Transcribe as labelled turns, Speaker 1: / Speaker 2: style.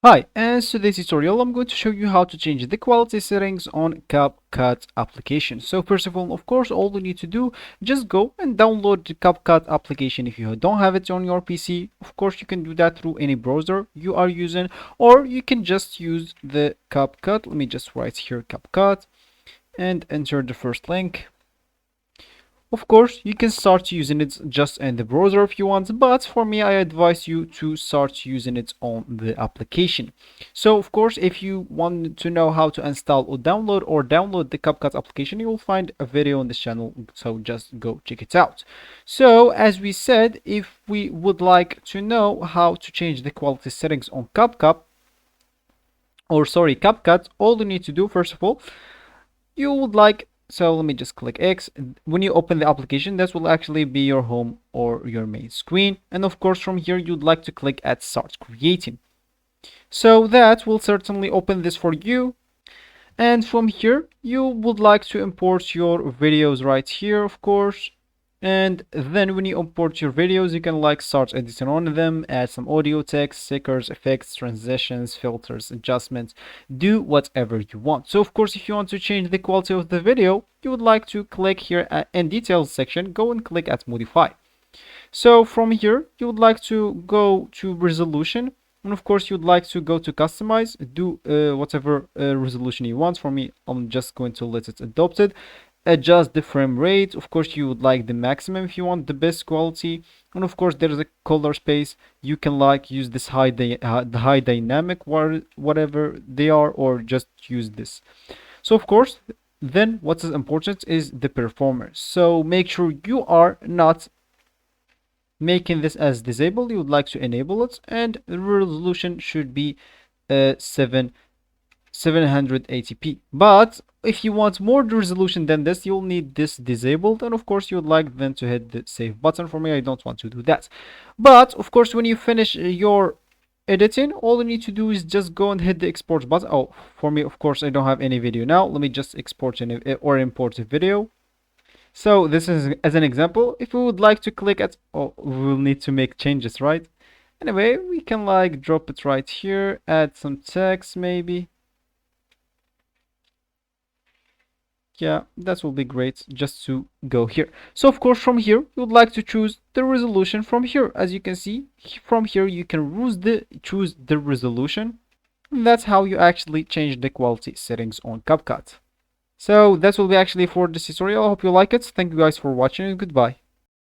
Speaker 1: Hi, and so today's tutorial I'm going to show you how to change the quality settings on CapCut application. So first of all, of course, all you need to do, just go and download the CapCut application if you don't have it on your PC. Of course, you can do that through any browser you are using, or you can just use the CapCut. Let me just write here CapCut and enter the first link. Of course, you can start using it just in the browser if you want, but for me, I advise you to start using it on the application. So, of course, if you want to know how to install or download the CapCut application, you will find a video on this channel, so just go check it out. So, as we said, if we would like to know how to change the quality settings on CapCut, all you need to do, first of all, you would like so let me just click X. When you open the application, this will actually be your home or your main screen. And of course, from here, you'd like to click at Start Creating. So that will certainly open this for you. And from here, you would like to import your videos right here, of course. And then when you import your videos, you can like start editing on them, add some audio, text, stickers, effects, transitions, filters, adjustments, do whatever you want. So of course, if you want to change the quality of the video, you would like to click here in details section, go and click at modify. So from here, you would like to go to resolution. And of course, you'd like to go to customize, do whatever resolution you want. For me, I'm just going to let it adopted. Adjust the frame rate. Of course, you would like the maximum if you want the best quality. And of course, there is a color space. You can like use this the high dynamic, whatever they are, or just use this. So of course, then what is important is the performance. So make sure you are not making this as disabled. You would like to enable it, and the resolution should be 780p. But if you want more resolution than this, you'll need this disabled, and of course you would like then to hit the save button. For me, I don't want to do that. But of course, when you finish your editing, all you need to do is just go and hit the export button. Oh, for me, of course, I don't have any video now. Let me just export or import a video. So this is as an example. If we would like to click at, oh, we'll need to make changes, right? Anyway, we can like drop it right here, add some text maybe. Yeah, that will be great just to go here. So of course, from here, you would like to choose the resolution from here. As you can see, from here, you can choose the resolution. And that's how you actually change the quality settings on CapCut. So that will be actually for this tutorial. I hope you like it. Thank you guys for watching and goodbye.